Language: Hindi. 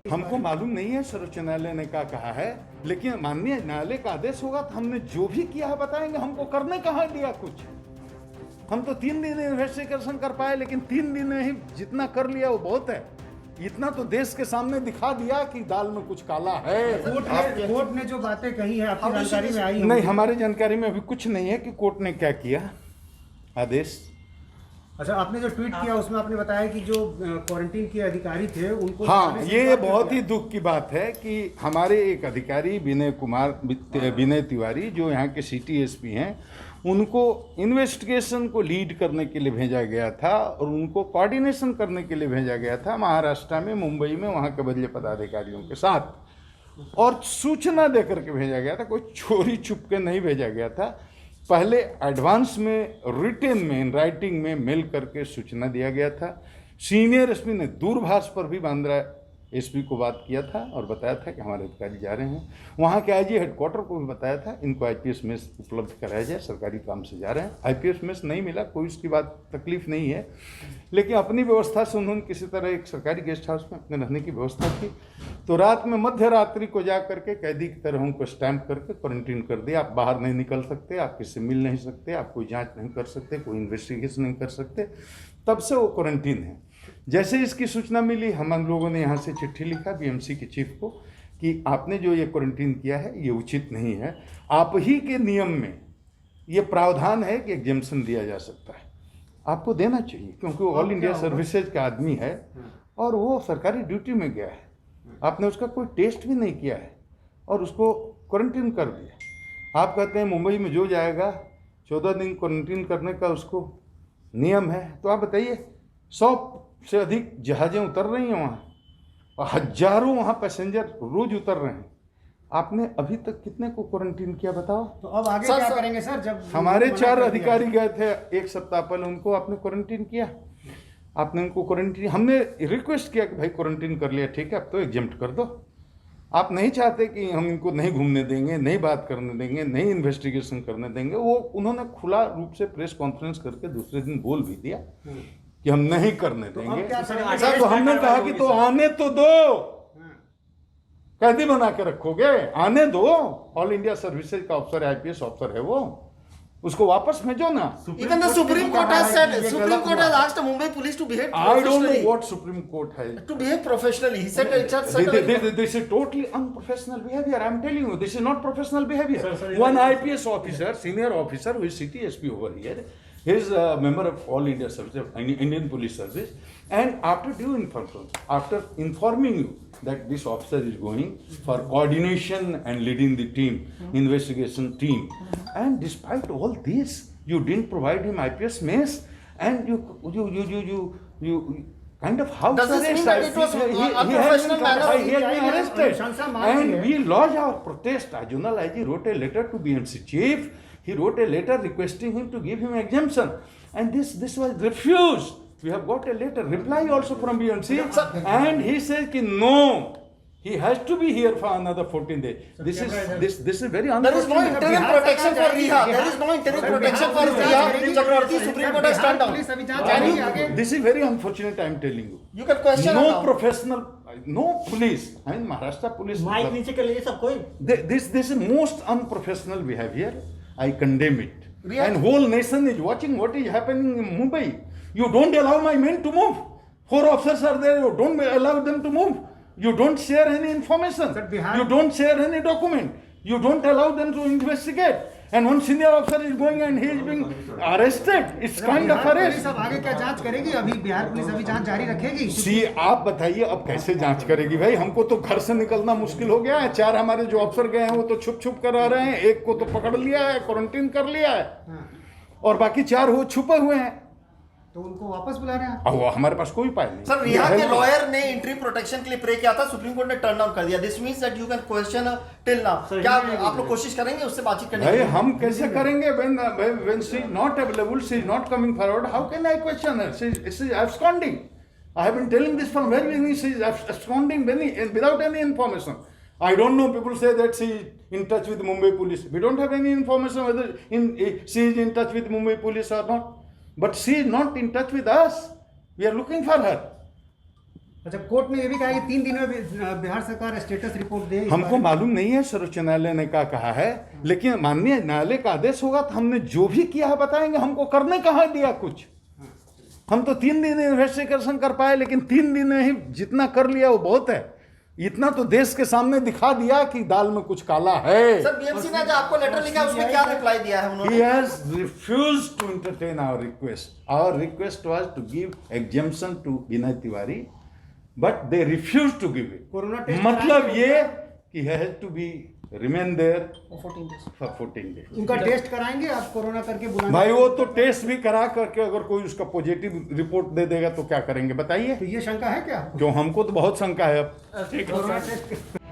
हमको मालूम नहीं है सर्वोच्च न्यायालय ने क्या कहा है, लेकिन माननीय न्यायालय का आदेश होगा तो हमने जो भी किया है बताएंगे। हमको करने कहाँ दिया कुछ। हम तो 3 दिन इन्वेस्टिगेशन कर पाए, लेकिन 3 दिन में ही जितना कर लिया वो बहुत है। इतना तो देश के सामने दिखा दिया कि दाल में कुछ काला है। कोर्ट ने जो बातें कही है आपकी जानकारी में आई? नहीं, हमारी जानकारी में अभी कुछ नहीं है कि कोर्ट ने क्या किया आदेश। अच्छा, आपने जो ट्वीट किया उसमें आपने बताया कि जो क्वारंटीन के अधिकारी थे उनको, हाँ, ये बहुत ही दुख की बात है कि हमारे एक अधिकारी विनय तिवारी जो यहाँ के सिटी एसपी हैं, उनको इन्वेस्टिगेशन को लीड करने के लिए भेजा गया था और उनको कोऑर्डिनेशन करने के लिए भेजा गया था महाराष्ट्र में, मुंबई में, वहाँ के वरीय पदाधिकारियों के साथ, और सूचना देकर के भेजा गया था। कोई चोरी छुप के नहीं भेजा गया था। पहले एडवांस में रिटेन में इन राइटिंग में मेल करके सूचना दिया गया था। सीनियर एसपी ने दूरभाष पर भी बांद्रा एसपी को बात किया था और बताया था कि हमारे अधिकारी जा रहे हैं। वहाँ के आईजी हेडक्वार्टर को भी बताया था इनको आईपीएस मेस उपलब्ध कराया जाए, सरकारी काम से जा रहे हैं। आईपीएस मेस नहीं मिला, कोई उसकी बात तकलीफ नहीं है, लेकिन अपनी व्यवस्था से उन्होंने किसी तरह एक सरकारी गेस्ट हाउस में अपने रहने की व्यवस्था की। तो रात में मध्य रात्रि को जा करके कैदी की तरह उनको स्टैंप करके क्वारंटीन कर दिया। आप बाहर नहीं निकल सकते, आप किसी से मिल नहीं सकते, आप कोई जांच नहीं कर सकते, कोई इन्वेस्टिगेशन नहीं कर सकते। तब से वो क्वारंटीन है। जैसे इसकी सूचना मिली, हम लोगों ने यहाँ से चिट्ठी लिखा बीएमसी के चीफ को कि आपने जो ये क्वारंटीन किया है ये उचित नहीं है। आप ही के नियम में ये प्रावधान है कि एग्जेम्पशन दिया जा सकता है, आपको देना चाहिए, क्योंकि वो ऑल इंडिया सर्विसेज का आदमी है और वो सरकारी ड्यूटी में गया है। आपने उसका कोई टेस्ट भी नहीं किया है और उसको क्वारंटीन कर दिया। आप कहते हैं मुंबई में जो जाएगा 14 दिन क्वारंटीन करने का उसको नियम है। तो आप बताइए, 100 से अधिक जहाज़ें उतर रही हैं वहाँ और हजारों वहाँ पैसेंजर रोज उतर रहे हैं। आपने अभी तक कितने को क्वारंटीन किया बताओ? तो अब आगे क्या करेंगे सर? जब हमारे 4 अधिकारी गए थे 1 सप्ताह पहले, उनको आपने क्वारंटीन किया। आपने उनको क्वारंटीन, हमने रिक्वेस्ट किया कि भाई क्वारंटीन कर लिया, ठीक है, अब तो एग्जेम्प्ट कर दो। आप नहीं चाहते कि हम इनको नहीं घूमने देंगे, नहीं बात करने देंगे, नहीं इन्वेस्टिगेशन करने देंगे। वो उन्होंने खुला रूप से प्रेस कॉन्फ्रेंस करके दूसरे दिन बोल भी दिया कि हम नहीं करने देंगे। सर, तो हमने कहा कि तो आने तो दो, कैदी बना के रखोगे? आने दो। ऑल इंडिया सर्विसेज का ऑफिसर, आईपीएस ऑफिसर है वो, उसको वापस भेजो ना। Even the Supreme Court has said, Supreme Court has asked the Mumbai police to behave I don't know professionally. what Supreme Court has. To behave professionally. He said it's just This is totally unprofessional behavior. I'm telling you, this is not professional behavior. One IPS officer, senior officer, who is city SP over here, he is a member of All India Service, Indian Police Service, and after due information, after informing you that this officer is going for coordination and leading the team, investigation team, and despite all this, you didn't provide him IPS mace, and you kind of house Does this mean that it was unprofessional manner? He has been arrested, and we lodged our protest. Regional IG wrote a letter to BMC chief. He wrote a letter requesting him to give him exemption, and this was refused. We have got a letter reply also from BMC, and he says ki no, he has to be here for another 14 days. This is very unfortunate. There is no interim protection for Riha. There is no interim protection for Riha. Chakravarti, Supreme Court has turned down. This is very unfortunate, I am telling you. You can question no now. Professional, no police. I mean Maharashtra police. Mic नीचे कर लिए सब कोई। This is most unprofessional behavior. I condemn it. Really? And whole nation is watching what is happening in Mumbai. You don't allow my men to move. 4 officers are there. You don't allow them to move. You don't share any information. You don't share any document. You don't allow them to investigate. And one senior officer is going and he is being arrested. It's kind of arrest. अब आगे क्या जांच करेगी? अभी बिहार पुलिस अभी जांच जारी रखेगी? आप बताइए अब कैसे जांच करेगी भाई? हमको तो घर से निकलना मुश्किल हो गया है। 4 हमारे जो अफसर गए हैं वो तो छुप छुप कर आ रहे हैं, 1 को तो पकड़ लिया है, क्वारंटीन कर लिया है, और बाकी 4 वो छुपे हुए हैं। तो उनको वापस बुला रहे हैं? अब वो हमारे पास कोई उपाय नहीं। सर, रिहा के लॉयर ने इंट्री प्रोटेक्शन के लिए प्रे किया था, सुप्रीम कोर्ट ने टर्न डाउन कर दिया। This means that you can question till now. क्या आप लोग कोशिश करेंगे उससे बातचीत करने भाई की? हम कैसे करेंगे? when she is not available, she is not coming forward, how can I question her? She is absconding. I have been telling this from very beginning. She is absconding without any information. I don't know, people say that she is in touch with Mumbai police. We don't have any information whether she is in touch with Mumbai police or not. But she is not in touch with us. We are looking for her. अच्छा, कोर्ट ने ये भी कहा कि 3 दिन में बिहार सरकार स्टेटस रिपोर्ट दे। हमको मालूम नहीं है सर्वोच्च न्यायालय ने क्या कहा है, लेकिन माननीय न्यायालय का आदेश होगा तो हमने जो भी किया है बताएंगे। हमको करने कहाँ दिया कुछ, हम तो 3 दिन इन्वेस्टिगेशन कर पाए, लेकिन 3 दिन में ही जितना कर लिया वो बहुत है। इतना तो देश के सामने दिखा दिया कि दाल में कुछ काला है। सर बीएमसी ने जो आपको लेटर लिखा है उसमें क्या रिप्लाई दिया है उन्होंने? He has refused to entertain our request. Our request was to give exemption to Vinay Tiwari, but they refused to give it. Corona test मतलब ये कि has to be remain there 14 days। for 14 days. उनका टेस्ट कराएंगे आप, कोरोना करके बुलाएंगे? भाई वो तो टेस्ट भी करा करके अगर कोई उसका पॉजिटिव रिपोर्ट दे देगा तो क्या करेंगे बताइए? तो ये शंका है क्या? क्यों, हमको तो बहुत शंका है अब। Corona test